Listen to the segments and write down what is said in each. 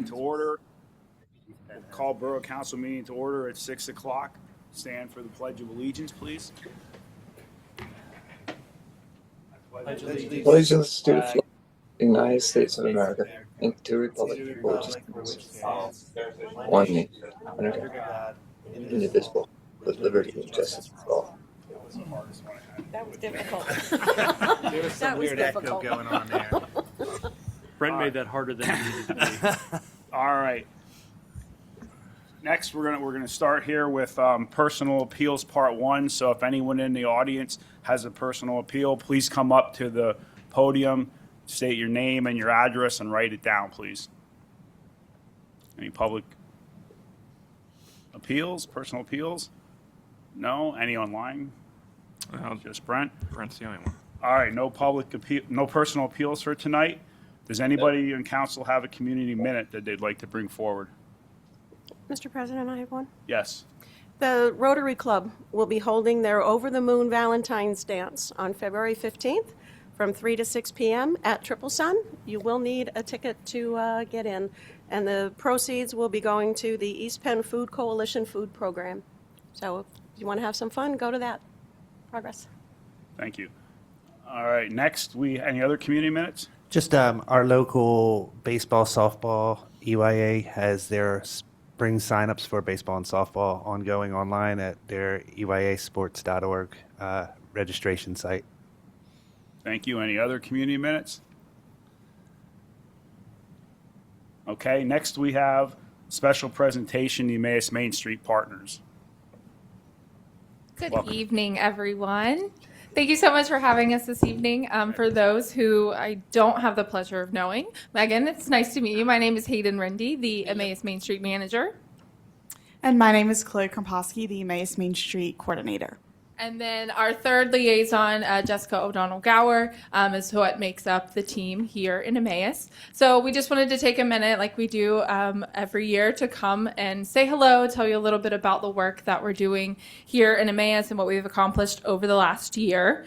meeting to order. We'll call Borough Council meeting to order at 6 o'clock. Stand for the Pledge of Allegiance, please. Allegiance to the flag of the United States of America and to the republic for which it stands, one nation, under God, indivisible, with liberty and justice for all. That was difficult. There was some weird echo going on there. Brent made that harder than it needed to be. All right. Next, we're gonna start here with personal appeals part 1. So if anyone in the audience has a personal appeal, please come up to the podium, state your name and your address, and write it down, please. Any public appeals, personal appeals? No? Any online? Just Brent? Brent's the only one. All right, no public appeal, no personal appeals for tonight. Does anybody in council have a community minute that they'd like to bring forward? Mr. President, I have one. Yes. The Rotary Club will be holding their Over the Moon Valentine's Dance on February 15th from 3 to 6 p.m. at Triple Sun. You will need a ticket to get in, and the proceeds will be going to the East Penn Food Coalition food program. So if you want to have some fun, go to that. Progress. Thank you. All right, next, any other community minutes? Just our local baseball, softball, EYA has their spring signups for baseball and softball ongoing online at their EYAsports.org registration site. Thank you. Any other community minutes? Okay, next we have special presentation, the Emmaus Main Street Partners. Good Welcome. evening, everyone. Thank you so much for having us this evening. For those who I don't have the pleasure of knowing, Megan, it's nice to meet you. My name is Hayden Rendy, the Emmaus Main Street Manager. And my name is Chloe Kromposki, the Emmaus Main Street Coordinator. And then our third liaison, Jessica O'Donnell Gower, is what makes up the team here in Emmaus. So we just wanted to take a minute, like we do every year, to come and say hello, tell you a little bit about the work that we're doing here in Emmaus and what we've accomplished over the last year.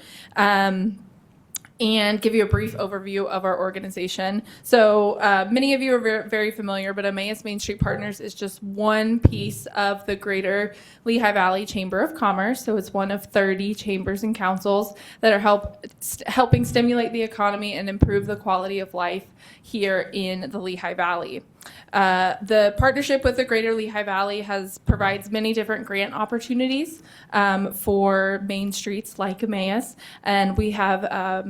And give you a brief overview of our organization. So many of you are very familiar, but Emmaus Main Street Partners is just one piece of the greater Lehigh Valley Chamber of Commerce. So it's one of 30 chambers and councils that are helping stimulate the economy and improve the quality of life here in the Lehigh Valley. The partnership with the Greater Lehigh Valley provides many different grant opportunities for main streets like Emmaus, and we have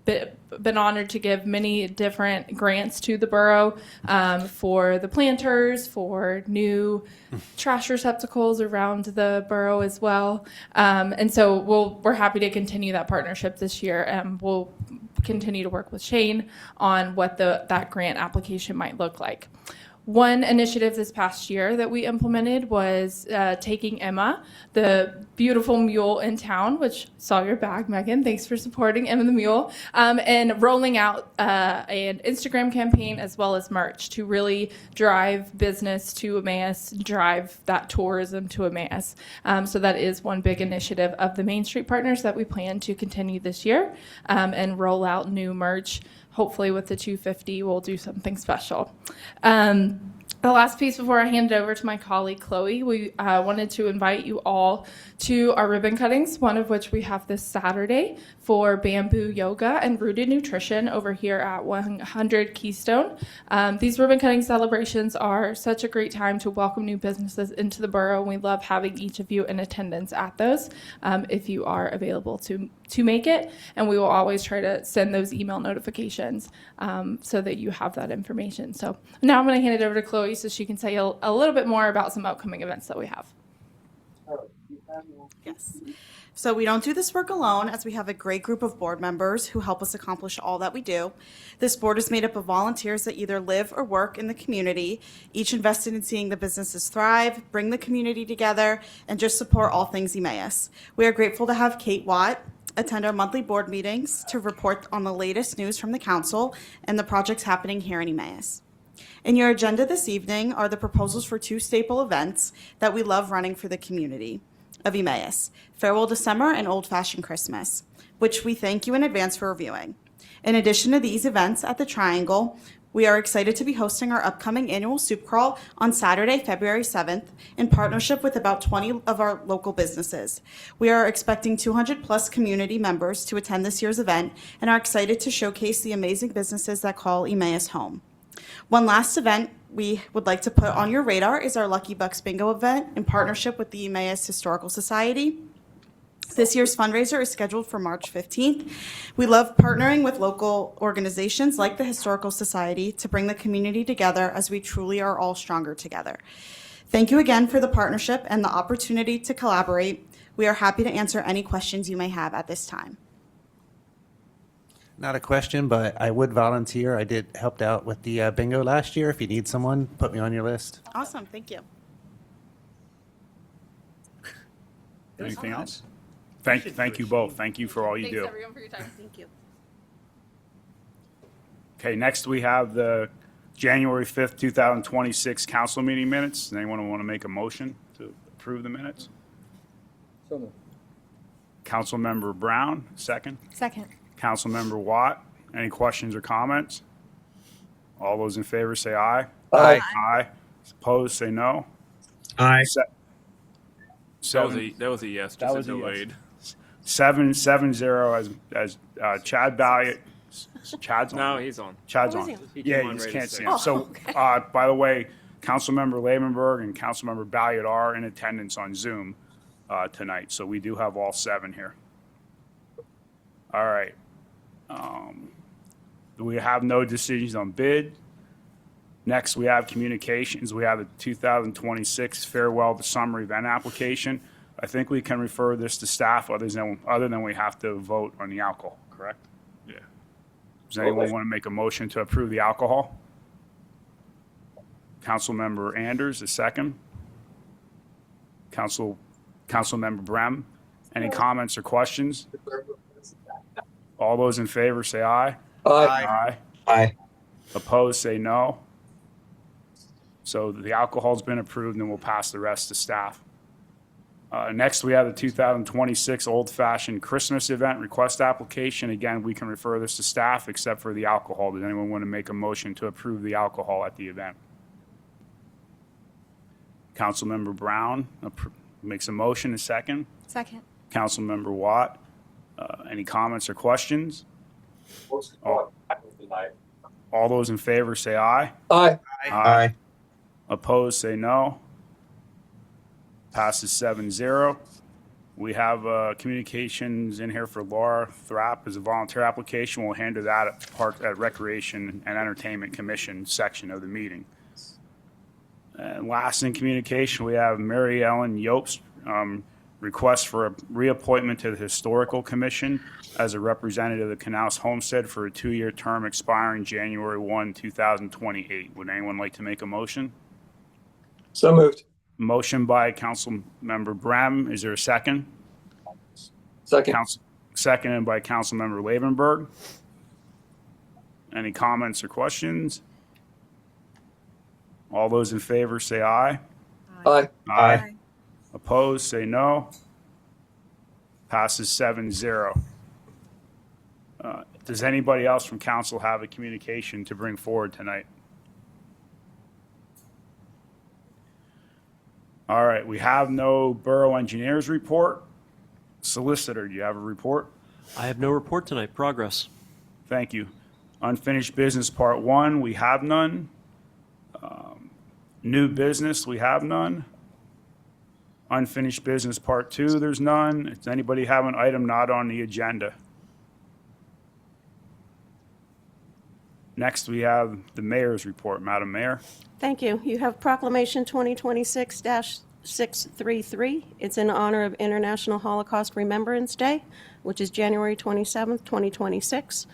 been honored to give many different grants to the borough for the planters, for new trash receptacles around the borough as well. And so we're happy to continue that partnership this year, and we'll continue to work with Shane on what that grant application might look like. One initiative this past year that we implemented was taking Emma, the beautiful mule in town, which saw your bag, Megan. Thanks for supporting Emma the Mule, and rolling out an Instagram campaign as well as merch to really drive business to Emmaus, drive that tourism to Emmaus. So that is one big initiative of the Main Street Partners that we plan to continue this year and roll out new merch. Hopefully with the 250, we'll do something special. The last piece before I hand it over to my colleague, Chloe, we wanted to invite you all to our ribbon cuttings, one of which we have this Saturday for Bamboo Yoga and Rooted Nutrition over here at 100 Keystone. These ribbon cutting celebrations are such a great time to welcome new businesses into the borough. We love having each of you in attendance at those if you are available to make it. And we will always try to send those email notifications so that you have that information. So now I'm going to hand it over to Chloe so she can tell you a little bit more about some upcoming events that we have. Yes. So we don't do this work alone, as we have a great group of board members who help us accomplish all that we do. This board is made up of volunteers that either live or work in the community, each invested in seeing the businesses thrive, bring the community together, and just support all things Emmaus. We are grateful to have Kate Watt attend our monthly board meetings to report on the latest news from the council and the projects happening here in Emmaus. In your agenda this evening are the proposals for two staple events that we love running for the community of Emmaus, Farewell to Summer and Old Fashioned Christmas, which we thank you in advance for reviewing. In addition to these events at the Triangle, We are excited to be hosting our upcoming annual soup crawl on Saturday, February 7th, in partnership with about 20 of our local businesses. We are expecting 200 plus community members to attend this year's event and are excited to showcase the amazing businesses that call Emmaus home. One last event we would like to put on your radar is our Lucky Bucks Bingo event in partnership with the Emmaus Historical Society. This year's fundraiser is scheduled for March 15th. We love partnering with local organizations like the Historical Society to bring the community together, as we truly are all stronger together. Thank you again for the partnership and the opportunity to collaborate. We are happy to answer any questions you may have at this time. Not a question, but I would volunteer. I did helped out with the bingo last year. If you need someone, put me on your list. Awesome, thank you. Anything else? Thank you both. Thank you for all you Thanks do. everyone for your time. Thank you. Okay, next we have the January 5th, 2026 council meeting minutes. Does anyone want to make a motion to approve the minutes? So moved. Councilmember Brown, second. Second. Councilmember Watt, any questions or comments? All those in favor say aye. Aye. Aye. Opposed, say no. Aye. Seven, That was a yes, That just was a a yes. delayed. 7-0 as Chad Balliot. Chad's on. No, he's on. Chad's Oh, on. is he? Yeah, He you came on just ready to can't say see it. him. So, by the way, Councilmember Lavenberg and Councilmember Balliot are in attendance on Zoom tonight. So we do have all 7 here. All right. We have no decisions on bid. Next, we have communications. We have the 2026 farewell to summer event application. I think we can refer this to staff other than we have to vote on the alcohol, correct? Yeah. Does anyone want to make a motion to approve the alcohol? Councilmember Anders, a second. Councilmember Brem, any comments or questions? All those in favor say aye. Aye. Aye. Opposed, say no. So the alcohol's been approved, and we'll pass the rest to staff. Next, we have the 2026 Old Fashioned Christmas Event Request Application. Again, we can refer this to staff except for the alcohol. Does anyone want to make a motion to approve the alcohol at the event? Councilmember Brown makes a motion, a second. Second. Councilmember Watt, any comments or questions? All those in favor say aye. Aye. Aye. Opposed, say no. Passes 7-0. We have communications in here for Laura Thrapp as a volunteer application. We'll handle that at Recreation and Entertainment Commission section of the meeting. And last in communication, we have Mary Ellen Yopes, request for a reappointment to the Historical Commission as a representative of the Canals Homestead for a 2-year term expiring January 1, 2028. Would anyone like to make a motion? So moved. Motion by Councilmember Brem. Is there a second? Second. Seconded by Councilmember Lavenberg. Any comments or questions? All those in favor say aye. Aye. Aye. Opposed, say no. Passes 7-0. Does anybody else from council have a communication to bring forward tonight? All right, we have no borough engineers report. Solicitor, do you have a report? I have no report tonight. Progress. Thank you. Unfinished business part 1, we have none. New business, we have none. Unfinished business part 2, there's none. Does anybody have an item not on the agenda? Next, we have the mayor's report. Madam Mayor. Thank you. You have Proclamation 2026-633. It's in honor of International Holocaust Remembrance Day, which is January 27th, 2026.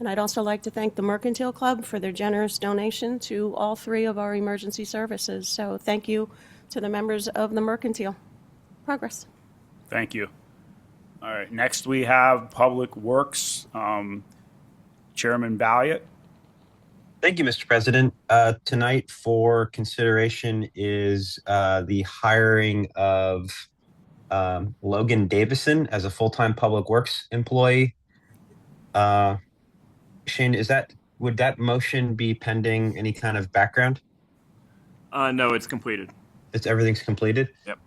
And I'd also like to thank the Mercantile Club for their generous donation to all 3 of our emergency services. So thank you to the members of the Mercantile. Progress. Thank you. All right, next we have Public Works, Chairman Balliot. Thank you, Mr. President. Tonight for consideration is the hiring of Logan Davison as a full-time Public Works employee. Shane, is that would that motion be pending any kind of background? No, it's completed. It's everything's completed? Yep.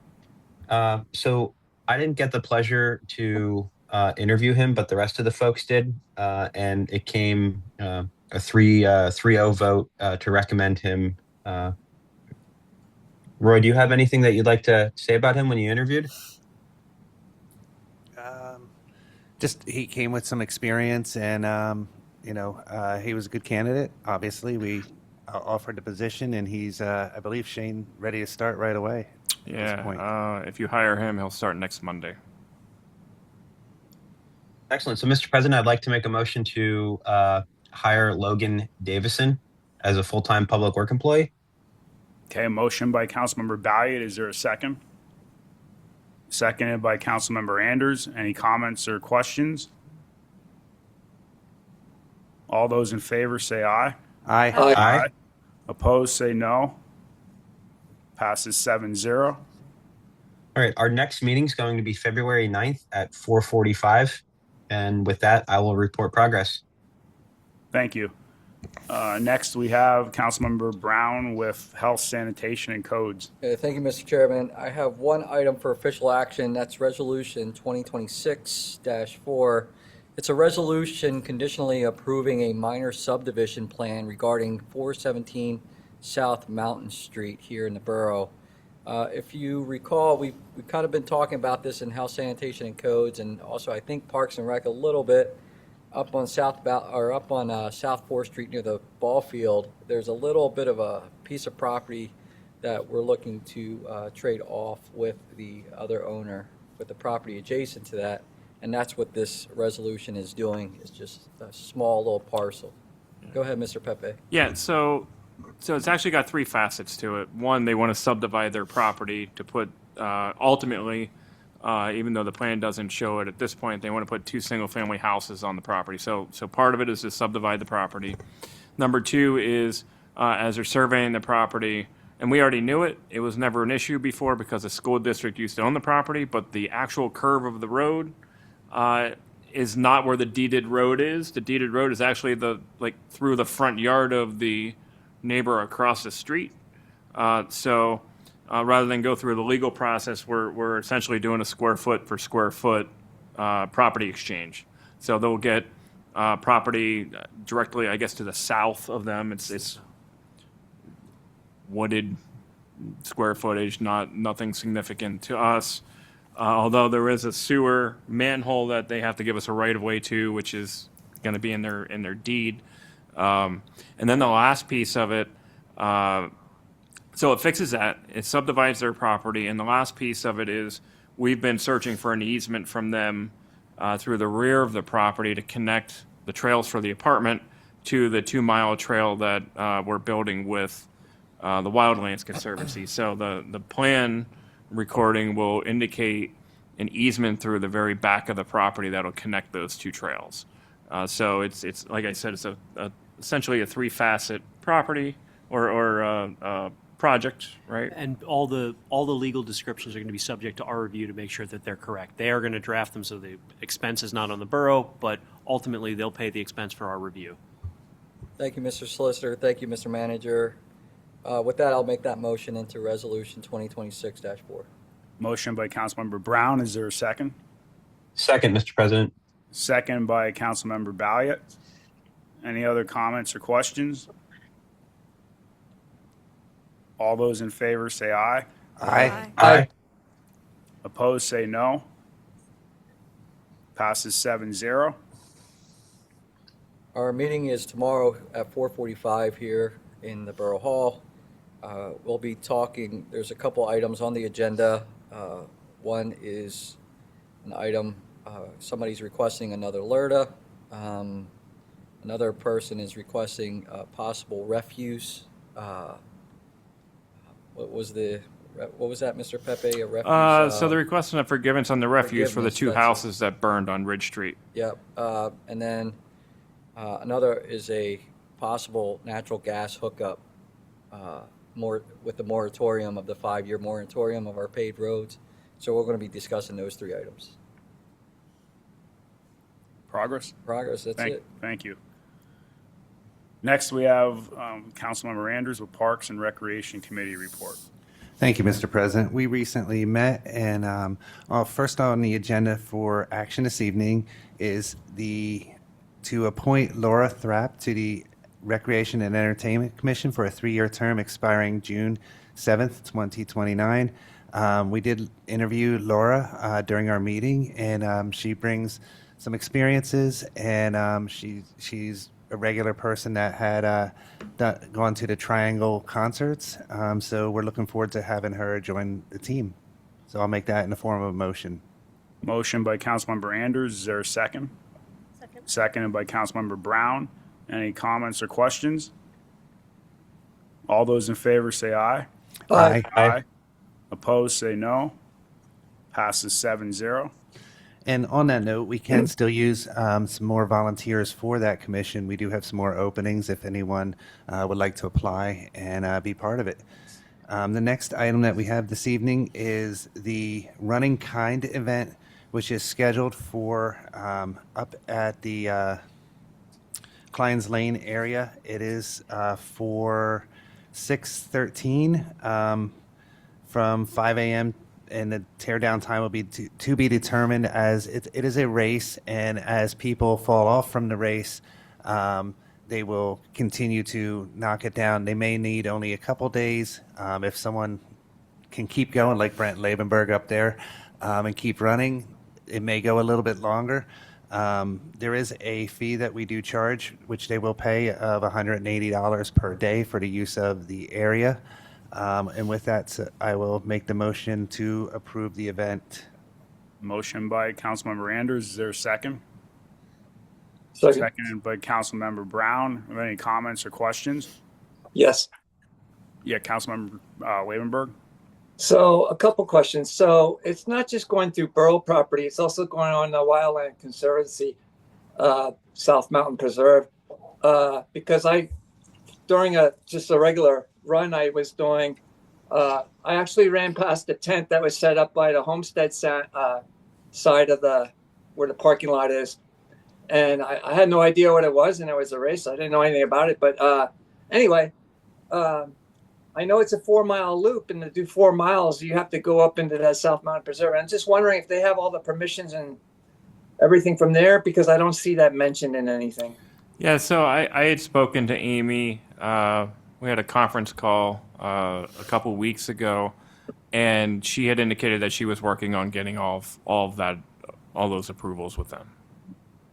So I didn't get the pleasure to interview him, but the rest of the folks did. And it came a 3-0 vote to recommend him. Roy, do you have anything that you'd like to say about him when you interviewed? Just he came with some experience, and he was a good candidate. Obviously, we offered the position, and he's, I believe, Shane, ready to start right away. At this point. If you hire him, he'll start next Monday. Excellent. So, Mr. President, I'd like to make a motion to hire Logan Davison as a full-time public work employee. Okay, a motion by Councilmember Balliet. Is there a second? Seconded by Councilmember Anders. Any comments or questions? All those in favor say aye. Aye. Aye. Opposed, say no. Passes 7-0. All right. Our next meeting is going to be February 9th at 4:45. And with that, I will report progress. Thank you. Next, we have Councilmember Brown with Health, Sanitation, and Codes. Thank you, Mr. Chairman. I have one item for official action. That's Resolution 2026-4. It's a resolution conditionally approving a minor subdivision plan regarding 417 South Mountain Street here in the borough. If you recall, we've kind of been talking about this in Health, Sanitation, and Codes, and also I think Parks and Rec a little bit. Up on South 4th Street near the ball field, there's a little bit of a piece of property that we're looking to trade off with the other owner, with the property adjacent to that, and that's what this resolution is doing. It's just a small little parcel. Go ahead, Mr. Pepe. Yeah, so it's actually got three facets to it. One, they want to subdivide their property to put, ultimately, even though the plan doesn't show it at this point, they want to put 2 single-family houses on the property. So part of it is to subdivide the property. Number 2 is, as they're surveying the property, and we already knew it, it was never an issue before because the school district used to own the property, but the actual curve of the road is not where the deeded road is. The deeded road is actually through the front yard of the neighbor across the street. Rather than go through the legal process, we're essentially doing a square foot for square foot property exchange. So they'll get property directly, I guess, to the south of them. It's wooded square footage, nothing significant to us. Although there is a sewer manhole that they have to give us a right of way to, which is going to be in their deed. And then the last piece of it. So it fixes that. It subdivides their property. And the last piece of it is we've been searching for an easement from them through the rear of the property to connect the trails for the apartment to the 2-mile trail that we're building with the Wildlands Conservancy. So the plan recording will indicate an easement through the very back of the property that'll connect those 2 trails. So it's like I said, it's essentially a 3-facet property or project, right? And all the legal descriptions are going to be subject to our review to make sure that they're correct. They are going to draft them so the expense is not on the borough, but ultimately they'll pay the expense for our review. Thank you, Mr. Solicitor. Thank you, Mr. Manager. With that, I'll make that motion into Resolution 2026-4. Motion by Councilmember Brown. Is there a second? Second, Mr. President. Second by Councilmember Balliet. Any other comments or questions? All those in favor say aye. Aye. Aye. Opposed, say no. Passes 7-0. Our meeting is tomorrow at 4:45 here in the Borough Hall. We'll be talking, there's a couple items on the agenda. One is an item, somebody's requesting another LERTA. Another person is requesting possible refuse. What was that, Mr. Pepe? A refuse? So the request of forgiveness on the refuse for the 2 Forgiveness, that's houses that burned on Ridge Street. Yep. And then another is a possible natural gas hookup with the moratorium of the 5-year moratorium of our paved roads. So we're going to be discussing those 3 items. Progress? That's it. Thank you. Next, we have Councilmember Anders with Parks and Recreation Committee report. Thank you, Mr. President. We recently met, and first on the agenda for action this evening is to appoint Laura Thrapp to the Recreation and Entertainment Commission for a 3-year term expiring June 7th, 2029. We did interview Laura during our meeting, and she brings some experiences, and she's a regular person that had gone to the Triangle concerts. So we're looking forward to having her join the team. So I'll make that in the form of a motion. Motion by Councilmember Anders. Is there a second? Second. Seconded by Councilmember Brown. Any comments or questions? All those in favor say aye. Aye. Aye. Opposed, say no. Passes 7-0. And on that note, we can still use some more volunteers for that commission. We do have some more openings if anyone would like to apply and be part of it. The next item that we have this evening is the Running Kind event, which is scheduled for up at the Kleins Lane area. It is for 6/13 from 5 a.m. and the teardown time will be to be determined, as it is a race, and as people fall off from the race, they will continue to knock it down. They may need only a couple days. If someone can keep going, like Brent Labenberg up there, and keep running, it may go a little bit longer. There is a fee that we do charge, which they will pay, of $180 per day for the use of the area. And with that, I will make the motion to approve the event. Motion by Councilmember Anders. Is there a second? Second. Seconded by Councilmember Brown. Are there any comments or questions? Yes. Yeah, Councilmember Labenberg. So a couple questions. So it's not just going through borough property, it's also going on the Wildland Conservancy, South Mountain Preserve. Because during just a regular run I was doing, I actually ran past a tent that was set up by the Homestead side of where the parking lot is. And I had no idea what it was, and it was a race. I didn't know anything about it. But anyway, I know it's a 4-mile loop, and to do 4 miles, you have to go up into that South Mountain Preserve. And I'm just wondering if they have all the permissions and everything from there, because I don't see that mentioned in anything. Yeah, so I had spoken to Amy. We had a conference call a couple weeks ago, and she had indicated that she was working on getting all those approvals with them.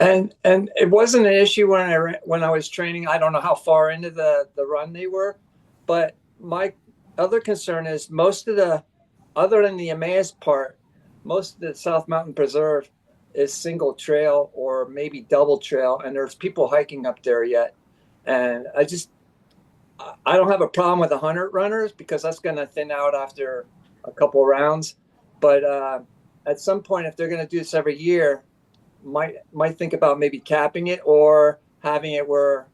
And it wasn't an issue when I was training. I don't know how far into the run they were, but my other concern is other than the Emmaus part, most of the South Mountain Preserve is single trail or maybe double trail, and there's people hiking up there yet. And I don't have a problem with the 100 runners, because that's going to thin out after a couple rounds. But at some point, if they're going to do this every year, might think about maybe capping it or having it where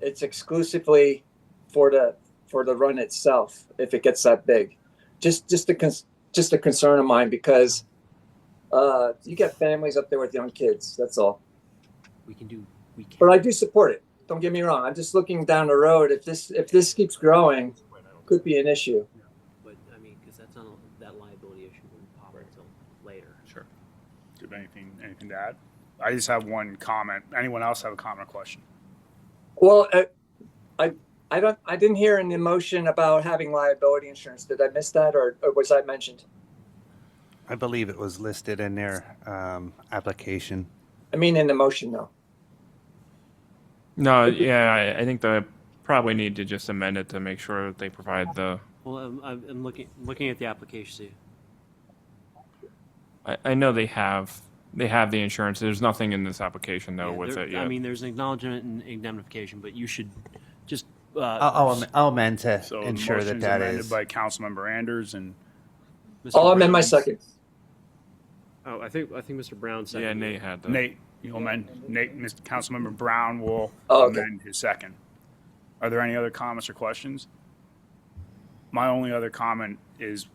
it's exclusively for the run itself, if it gets that big. Just a concern of mine, because you get families up there with young kids. That's all. We can. But I do support it. Don't get me wrong. I'm just looking down the road. If this keeps growing, could be an issue. But I mean, because that liability issue wouldn't pop until later. Sure. Do you have anything to add? I just have one comment. Anyone else have a comment or question? Well, I didn't hear in the motion about having liability insurance. Did I miss that, or was that mentioned? I believe it was listed in their application. I mean, in the motion, though. No, yeah, I think they probably need to just amend it to make sure that they provide the. Well, I'm looking at the application. See. I know they have the insurance. There's nothing in this application though with it yet. I mean, there's an acknowledgement and indemnification, but you should just. I'll amend to So ensure the motion's that amended is. by Councilmember Anders and I'll amend my second. Oh, I think Mr. Brown seconded. Yeah, Nate had that. Nate. You'll amend. Nate, Mr. Councilmember Brown will okay. amend his second. Are there any other comments or questions? My only other comment is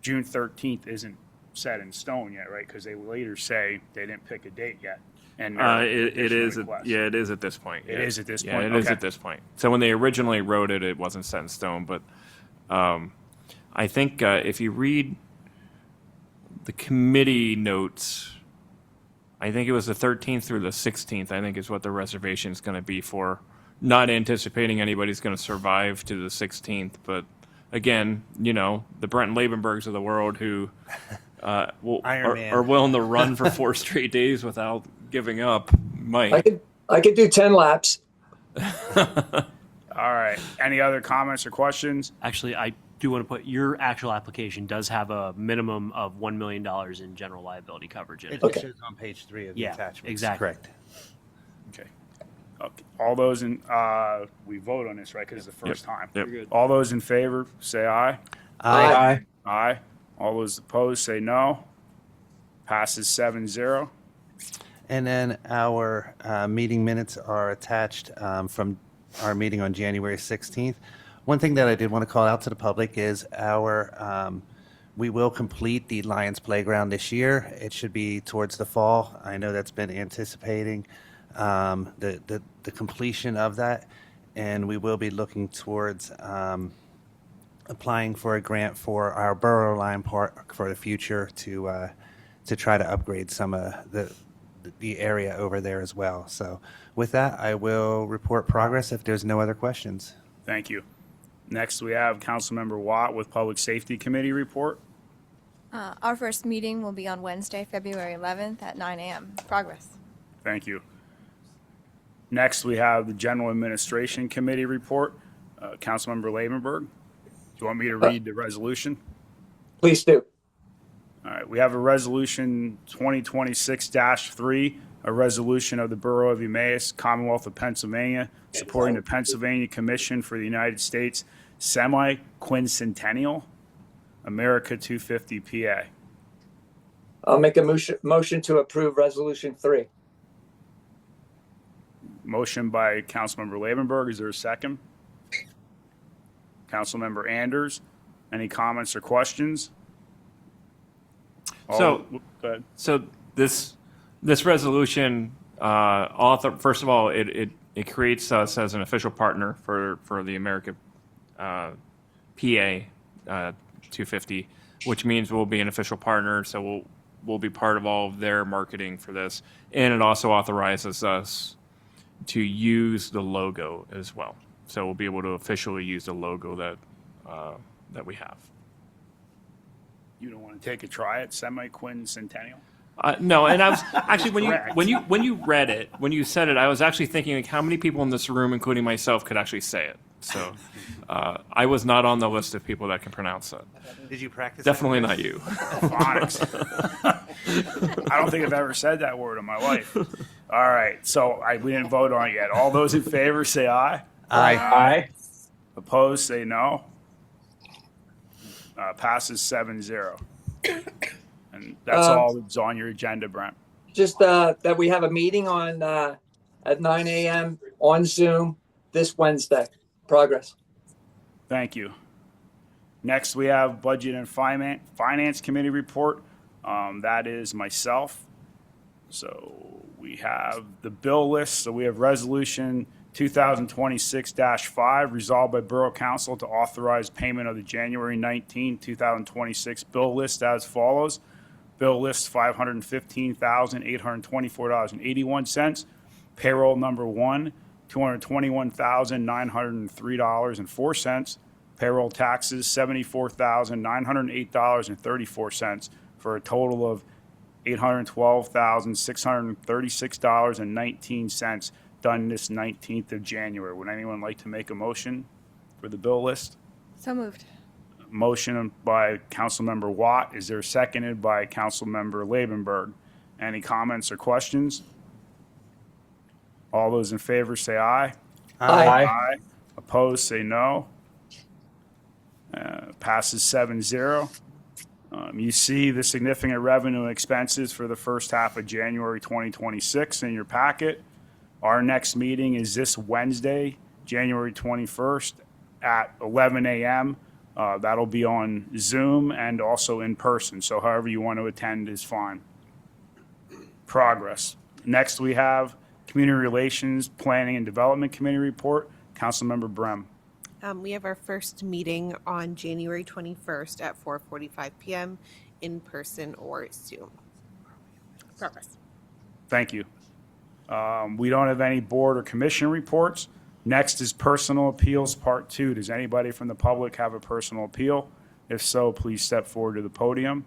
June 13th isn't set in stone yet, right? Because they later say they didn't pick a date yet. And It is. Yeah, it is at this point. It is at this Yeah, point, it is okay. at this point. So when they originally wrote it, it wasn't set in stone. But I think if you read the committee notes, I think it was the 13th through the 16th, I think is what the reservation is going to be for. Not anticipating anybody's going to survive to the 16th. But again, you know, the Brent Labenbergs of the world who Iron Man. are willing to run for 4 straight days without giving up might. I could do 10 laps. All right. Any other comments or questions? Actually, I do want to put your actual application does have a minimum of $1 million in general liability coverage in it. It shows on page 3 of the Yeah, attachments. exactly. Correct. Okay. All those in, we vote on this, right? Because it's the first time. Yep. You're good. All those in favor, say aye. Aye. Aye. All those opposed, say no. Passes 7-0. And then our meeting minutes are attached from our meeting on January 16th. One thing that I did want to call out to the public is we will complete the Lions Playground this year. It should be towards the fall. I know that's been anticipating the completion of that, and we will be looking towards applying for a grant for our Borough Line Park for the future to try to upgrade some of the area over there as well. So with that, I will report progress if there's no other questions. Thank you. Next, we have Councilmember Watt with Public Safety Committee report. Our first meeting will be on Wednesday, February 11th at 9 a.m. Progress. Thank you. Next, we have the General Administration Committee report. Councilmember Labenberg, do you want me to read the resolution? Please do. All right, we have a resolution 2026-3, a resolution of the Borough of Emmaus, Commonwealth of Pennsylvania, supporting the Pennsylvania Commission for the United States Semi-Quincentennial America 250 PA. I'll make a motion to approve Resolution 3. Motion by Councilmember Labenberg. Is there a second? Councilmember Anders. Any comments or questions? So- Go ahead. So this resolution first of all, it creates us as an official partner for the America PA 250, which means we'll be an official partner. So we'll be part of all of their marketing for this, and it also authorizes us to use the logo as well. So we'll be able to officially use the logo that we have. You don't want to take a try at semi-quincentennial? No, and I was actually Correct. when you read it, when you said it, I was actually thinking like how many people in this room, including myself, could actually say it. So I was not on the list of people that can pronounce it. Did you practice? Definitely not you. Phonics. I don't think I've ever said that word in my life. All right, so we didn't vote on it yet. All those in favor say aye. Aye. Opposed, say no. Passes 7-0. And that's all that's on your agenda, Brent. Just that we have a meeting on at 9 a.m. on Zoom this Wednesday. Progress. Thank you. Next, we have Budget and Finance Committee report. That is myself. So we have the bill list. So we have Resolution 2026-5, resolved by Borough Council to authorize payment of the January 19, 2026 bill list as follows. Bill list $515,824.81. Payroll number 1, $221,903.04. Payroll taxes $74,908.34 for a total of $812,636.19 done this 19th of January. Would anyone like to make a motion for the bill list? So moved. Motion by Councilmember Watt. Is there seconded by Councilmember Labenberg? Any comments or questions? All those in favor say aye. Aye. Opposed, say no. Passes 7-0. You see the significant revenue and expenses for the first half of January 2026 in your packet. Our next meeting is this Wednesday, January 21st at 11 a.m. That'll be on Zoom and also in person. So however you want to attend is fine. Progress. Next, we have Community Relations, Planning and Development Committee report. Councilmember Brem. We have our first meeting on January 21st at 4:45 p.m. in person or Zoom. Progress. Thank you. We don't have any board or commission reports. Next is personal appeals, part 2. Does anybody from the public have a personal appeal? If so, please step forward to the podium.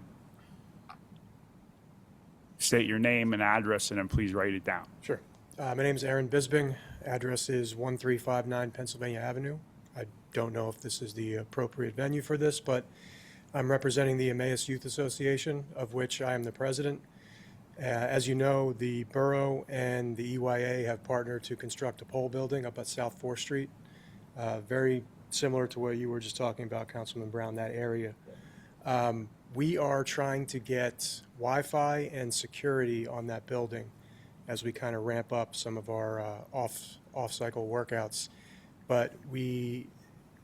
State your name and address, and then please write it down. Sure. My name is Aaron Bisbing. Address is 1359 Pennsylvania Avenue. I don't know if this is the appropriate venue for this, but I'm representing the Emmaus Youth Association, of which I am the president. As you know, the borough and the EYA have partnered to construct a pole building up at South 4th Street, very similar to what you were just talking about, Councilman Brown, that area. We are trying to get Wi-Fi and security on that building as we kind of ramp up some of our off-cycle workouts. But we've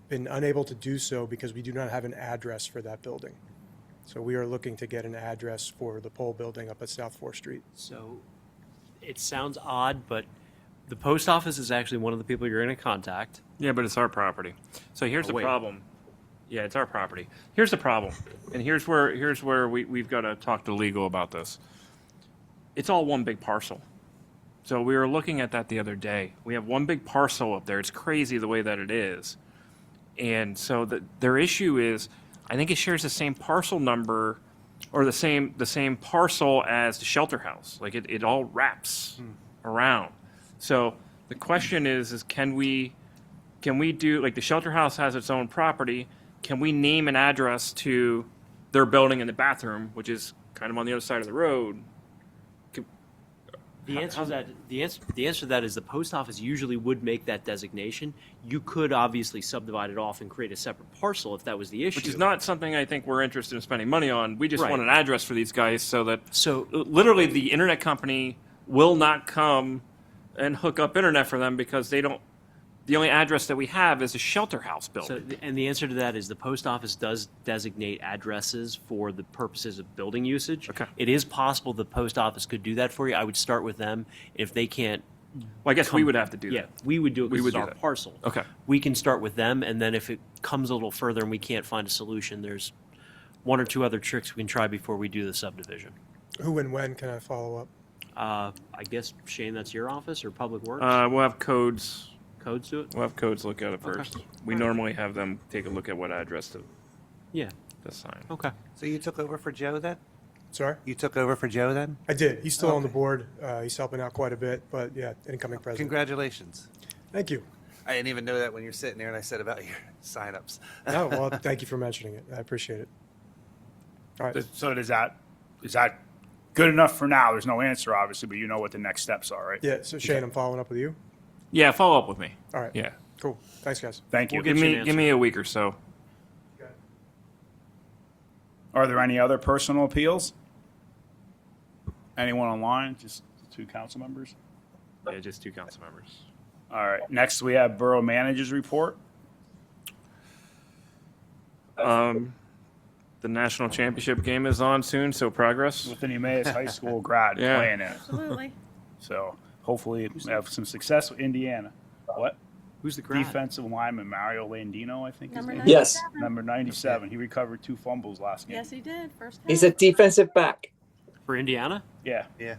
been unable to do so because we do not have an address for that building. So we are looking to get an address for the pole building up at South 4th Street. So it sounds odd, but the post office is actually one of the people you're going to contact. Yeah, but it's our property. So here's Oh, the wait. problem. Yeah, it's our property. Here's the problem, and here's where we've got to talk to legal about this. It's all one big parcel. So we were looking at that the other day. We have one big parcel up there. It's crazy the way that it is, and so their issue is, I think it shares the same parcel number, or the same parcel as the shelter house. Like it all wraps around. So the question is can we do, like, the shelter house has its own property? Can we name an address to their building in the bathroom, which is kind of on the other side of the road? The answer to that is the post office usually would make that designation. You could obviously subdivide it off and create a separate parcel if that was the issue. Which is not something I think we're interested in spending money on. We just Right. want an address for these guys so literally the internet company will not come and hook up internet for them because they don't. The only address that we have is a shelter house building. And the answer to that is the post office does designate addresses for the purposes of building usage. Okay. It is possible the post office could do that for you. I would start with them. If they can't, Well, I guess we would have to do yeah, that. we would do it We because would it's do our that. parcel. Okay. We can start with them, and then if it comes a little further and we can't find a solution, there's one or two other tricks we can try before we do the subdivision. Who and when can I follow up? I guess, Shane, that's your office or Public Works? We'll have codes. Codes do it? We'll have codes look at it Okay. first. We All right. normally have them take a look at what address to Yeah. sign. Okay. So you took over for Joe then? Sorry? You took over for Joe then? I did. He's still on the Okay. board. He's helping out quite a bit, but yeah, incoming president. Congratulations. Thank you. I didn't even know that when you're sitting there and I said about your signups. No, well, thank you for mentioning it. I appreciate it. All right. So is that good enough for now? There's no answer, obviously, but you know what the next steps are, right? Yeah, so Shane, I'm following up with you. Yeah, follow up with me. All right. Yeah. Cool. Thanks, guys. Thank you. We'll get you an Give me a week or so. Are there any other personal appeals? Anyone online? Just the 2 council members? Yeah, just 2 council members. All right. Next, we have Borough Manager's report. The national championship game is on soon, so progress. With an Emmaus High School grad Yeah. playing in it. Absolutely. So hopefully we have some success with Indiana. What? Who's the grad? Defensive lineman Mario Landino, I think. Number his 97. name Yes. is. Number 97. He recovered 2 fumbles last game. Yes, he did. First half. He's a defensive back. For Indiana? Yeah. Yeah.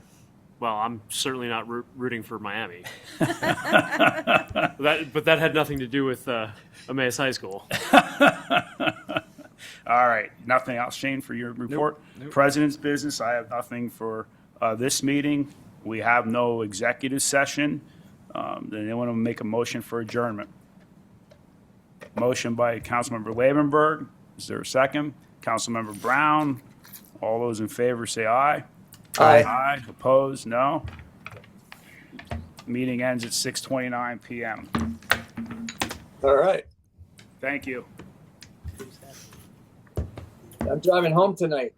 Well, I'm certainly not rooting for Miami. But that had nothing to do with Emmaus High School. All right. Nothing else, Shane, for your report? Nope. President's business, I have nothing for this meeting. We have no executive session. Then anyone will make a motion for adjournment. Motion by Councilmember Lavenberg. Is there a second? Councilmember Brown. All those in favor say aye. Aye. Aye. Opposed? No. Meeting ends at 6:29 p.m. All right. Thank you. I'm driving home tonight.